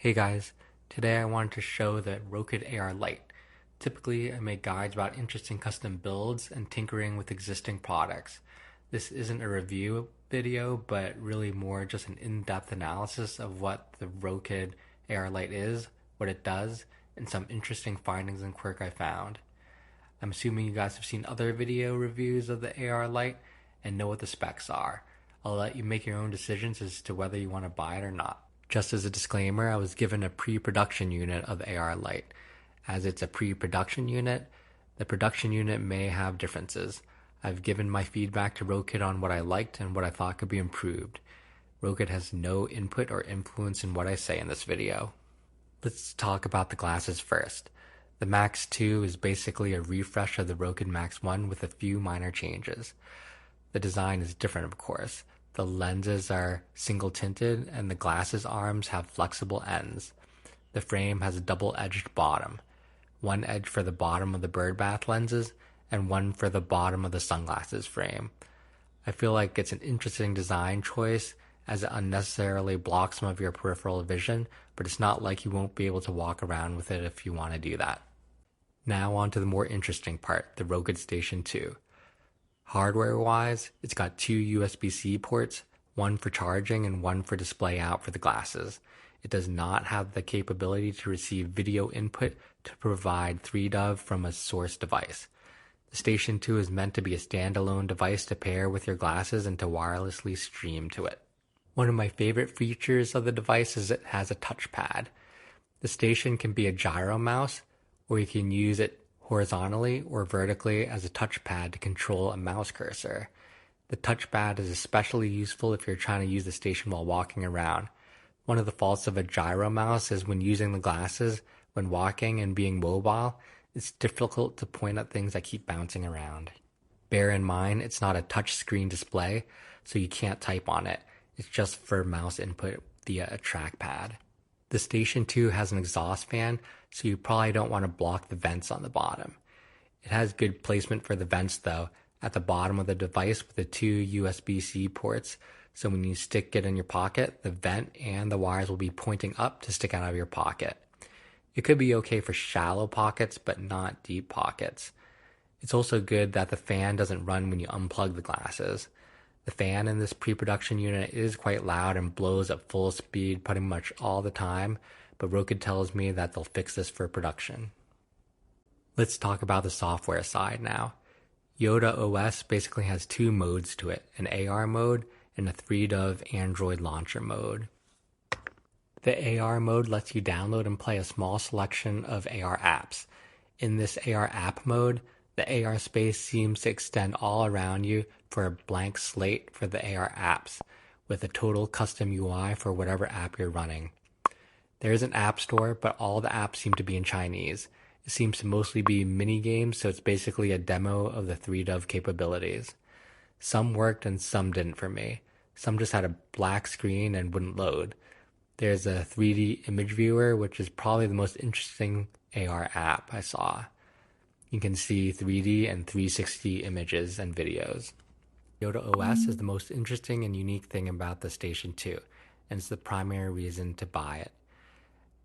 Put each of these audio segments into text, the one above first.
Hey guys, today I wanted to show the Rokid AR Lite. Typically, I make guides about interesting custom builds and tinkering with existing products. This isn't a review video, but really more just an in-depth analysis of what the Rokid AR Lite is, what it does, and some interesting findings and quirk I found. I'm assuming you guys have seen other video reviews of the AR Lite and know what the specs are. I'll let you make your own decisions as to whether you want to buy it or not. Just as a disclaimer, I was given a pre-production unit of the AR Lite. As it's a pre-production unit, the production unit may have differences. I've given my feedback to Rokid on what I liked and what I thought could be improved. Rokid has no input or influence in what I say in this video. Let's talk about the glasses first. The Max 2 is basically a refresh of the Rokid Max 1 with a few minor changes. The design is different, of course. The lenses are single tinted and the glasses arms have flexible ends. The frame has a double-edged bottom. One edge for the bottom of the bird bath lenses and one for the bottom of the sunglasses frame. I feel like it's an interesting design choice as it unnecessarily blocks some of your peripheral vision, but it's not like you won't be able to walk around with it if you want to do that. Now on to the more interesting part, the Rokid Station 2. Hardware-wise, it's got two USB-C ports, one for charging and one for display out for the glasses. It does not have the capability to receive video input to provide 3DOV from a source device. The Station 2 is meant to be a standalone device to pair with your glasses and to wirelessly stream to it. One of my favorite features of the device is it has a touchpad. The Station can be a gyro mouse, or you can use it horizontally or vertically as a touchpad to control a mouse cursor. The touchpad is especially useful if you're trying to use the station while walking around. One of the faults of a gyro mouse is when using the glasses, when walking and being mobile, it's difficult to point at things that keep bouncing around. Bear in mind, it's not a touch screen display, so you can't type on it. It's just for mouse input via a trackpad. The Station 2 has an exhaust fan, so you probably don't want to block the vents on the bottom. It has good placement for the vents though, at the bottom of the device with the two USB-C ports, so when you stick it in your pocket, the vent and the wires will be pointing up to stick out of your pocket. It could be okay for shallow pockets, but not deep pockets. It's also good that the fan doesn't run when you unplug the glasses. The fan in this pre-production unit is quite loud and blows at full speed pretty much all the time, but Rokid tells me that they'll fix this for production. Let's talk about the software side now. Yoda OS basically has two modes to it, an AR mode and a 3DOV Android launcher mode. The AR mode lets you download and play a small selection of AR apps. In this AR app mode, the AR space seems to extend all around you for a blank slate for the AR apps, with a total custom UI for whatever app you're running. There is an app store, but all the apps seem to be in Chinese. It seems to mostly be mini games, so it's basically a demo of the 3DOV capabilities. Some worked and some didn't for me. Some just had a black screen and wouldn't load. There's a 3D image viewer, which is probably the most interesting AR app I saw. You can see 3D and 360 images and videos. Yoda OS is the most interesting and unique thing about the Station 2, and it's the primary reason to buy it.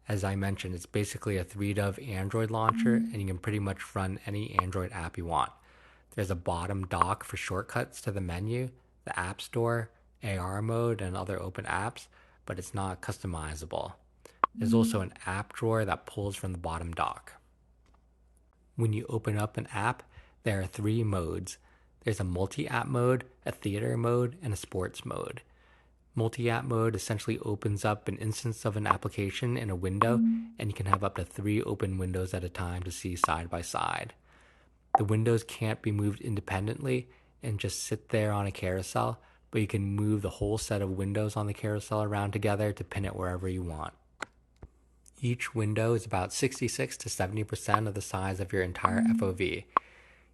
As I mentioned, it's basically a 3DOV Android launcher, and you can pretty much run any Android app you want. There's a bottom dock for shortcuts to the menu, the App Store, AR mode, and other open apps, but it's not customizable. There's also an app drawer that pulls from the bottom dock. When you open up an app, there are three modes. There's a multi-app mode, a theater mode, and a sports mode. Multi-app mode essentially opens up an instance of an application in a window, and you can have up to 3 open windows at a time to see side by side. The windows can't be moved independently and just sit there on a carousel, but you can move the whole set of windows on the carousel around together to pin it wherever you want. Each window is about 66 to 70% of the size of your entire FOV.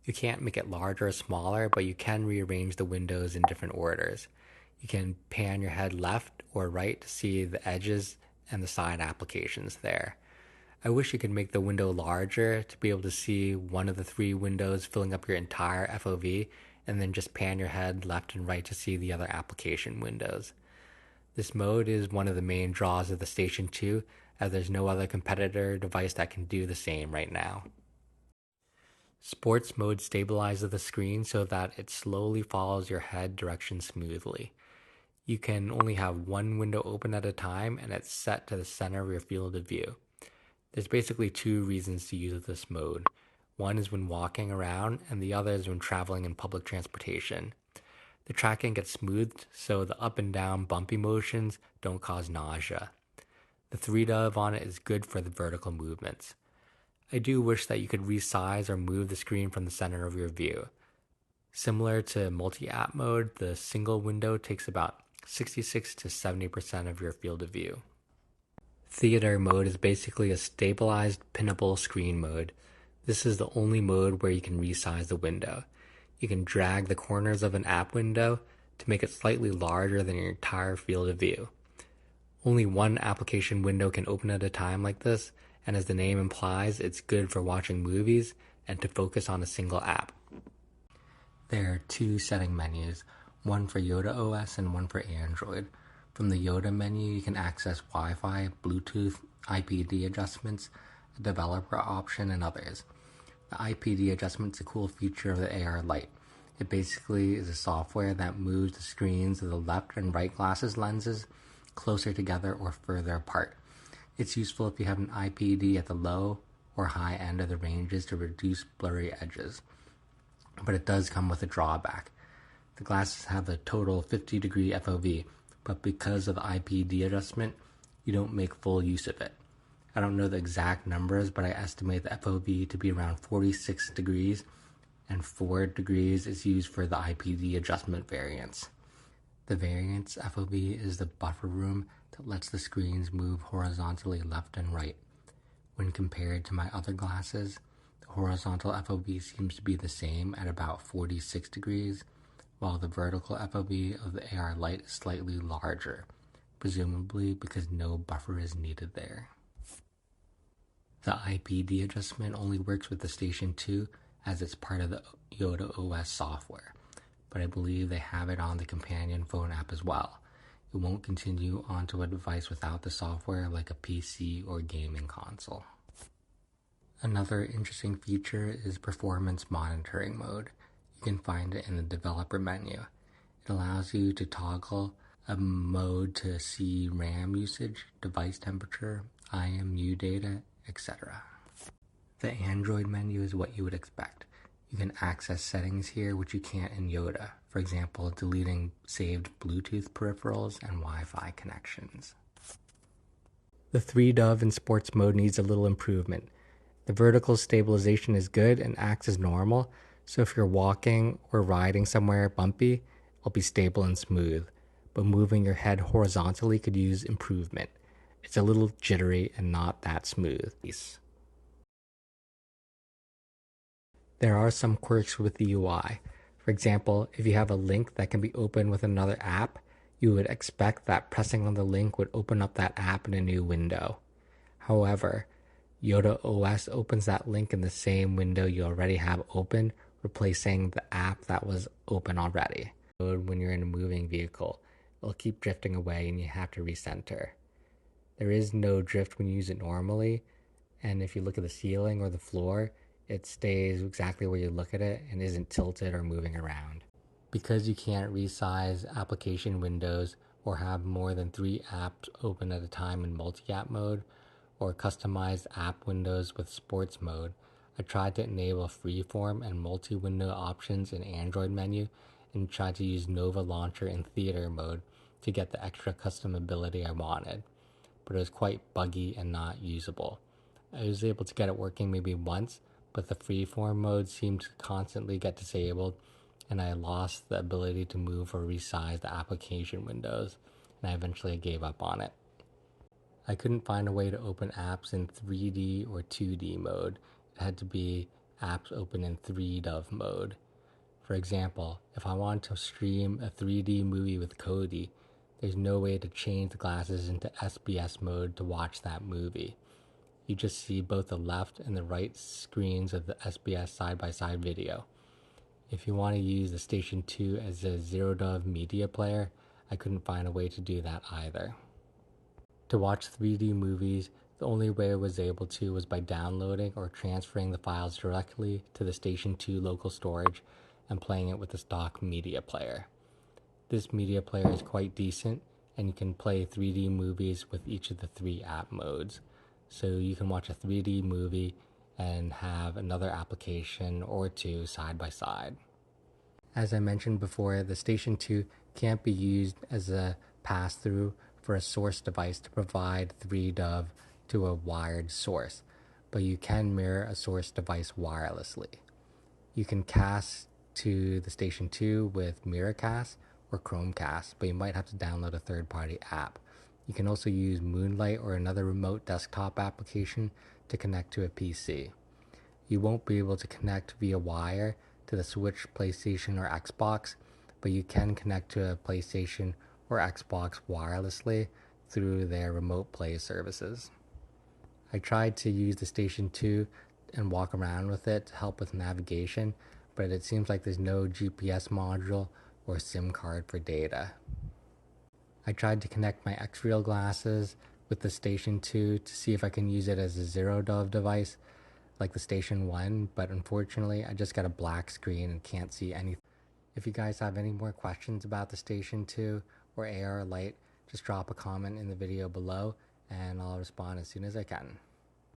You can't make it larger or smaller, but you can rearrange the windows in different orders. You can pan your head left or right to see the edges and the side applications there. I wish you could make the window larger to be able to see one of the 3 windows filling up your entire FOV, and then just pan your head left and right to see the other application windows. This mode is one of the main draws of the Station 2, as there's no other competitor device that can do the same right now. Sports mode stabilizes the screen so that it slowly follows your head direction smoothly. You can only have one window open at a time, and it's set to the center of your field of view. There's basically two reasons to use this mode. One is when walking around, and the other is when traveling in public transportation. The tracking gets smoothed so the up and down bumpy motions don't cause nausea. The 3-dove on it is good for the vertical movements. I do wish that you could resize or move the screen from the center of your view. Similar to multi-app mode, the single window takes about 66 to 70% of your field of view. Theater mode is basically a stabilized pinnable screen mode. This is the only mode where you can resize the window. You can drag the corners of an app window to make it slightly larger than your entire field of view. Only one application window can open at a time like this, and as the name implies, it's good for watching movies and to focus on a single app. There are two setting menus, one for Yoda OS and one for Android. From the Yoda menu, you can access Wi-Fi, Bluetooth, IPD adjustments, a developer option, and others. The IPD adjustment is a cool feature of the AR Lite. It basically is a software that moves the screens of the left and right glasses lenses closer together or further apart. It's useful if you have an IPD at the low or high end of the ranges to reduce blurry edges. But it does come with a drawback. The glasses have a total 50-degree FOV, but because of the IPD adjustment, you don't make full use of it. I don't know the exact numbers, but I estimate the FOV to be around 46 degrees, and 4 degrees is used for the IPD adjustment variance. The variance FOV is the buffer room that lets the screens move horizontally left and right. When compared to my other glasses, the horizontal FOV seems to be the same at about 46 degrees, while the vertical FOV of the AR Lite is slightly larger, presumably because no buffer is needed there. The IPD adjustment only works with the Station 2 as it's part of the Yoda OS software, but I believe they have it on the companion phone app as well. It won't continue onto a device without the software like a PC or gaming console. Another interesting feature is performance monitoring mode. You can find it in the developer menu. It allows you to toggle a mode to see RAM usage, device temperature, IMU data, etc. The Android menu is what you would expect. You can access settings here which you can't in Yoda. For example, deleting saved Bluetooth peripherals and Wi-Fi connections. The 3-dove in sports mode needs a little improvement. The vertical stabilization is good and acts as normal, so if you're walking or riding somewhere bumpy, it'll be stable and smooth. But moving your head horizontally could use improvement. It's a little jittery and not that smooth. There are some quirks with the UI. For example, if you have a link that can be opened with another app, you would expect that pressing on the link would open up that app in a new window. However, Yoda OS opens that link in the same window you already have open, replacing the app that was open already. When you're in a moving vehicle, it'll keep drifting away and you have to recenter. There is no drift when you use it normally, and if you look at the ceiling or the floor, it stays exactly where you look at it and isn't tilted or moving around. Because you can't resize application windows or have more than 3 apps open at a time in multi-app mode, or customized app windows with sports mode, I tried to enable freeform and multi-window options in Android menu and tried to use Nova Launcher in theater mode to get the extra customability I wanted, but it was quite buggy and not usable. I was able to get it working maybe once, but the freeform mode seemed to constantly get disabled, and I lost the ability to move or resize the application windows, and I eventually gave up on it. I couldn't find a way to open apps in 3D or 2D mode. It had to be apps open in 3-dove mode. For example, if I want to stream a 3D movie with Kodi, there's no way to change the glasses into SBS mode to watch that movie. You just see both the left and the right screens of the SBS side-by-side video. If you want to use the Station 2 as a 0-dove media player, I couldn't find a way to do that either. To watch 3D movies, The only way I was able to was by downloading or transferring the files directly to the Station 2 local storage and playing it with the stock media player. This media player is quite decent, and you can play 3D movies with each of the 3 app modes. So you can watch a 3D movie and have another application or 2 side by side. As I mentioned before, the Station 2 can't be used as a pass-through for a source device to provide 3DOV to a wired source, but you can mirror a source device wirelessly. You can cast to the Station 2 with Miracast or Chromecast, but you might have to download a third-party app. You can also use Moonlight or another remote desktop application to connect to a PC. You won't be able to connect via wire to the Switch, PlayStation, or Xbox, but you can connect to a PlayStation or Xbox wirelessly through their remote play services. I tried to use the Station 2 and walk around with it to help with navigation, but it seems like there's no GPS module or SIM card for data. I tried to connect my X-Real glasses with the Station 2 to see if I can use it as a zero-dove device like the Station 1, but unfortunately I just got a black screen and can't see anything. If you guys have any more questions about the Station 2 or AR Lite, just drop a comment in the video below and I'll respond as soon as I can.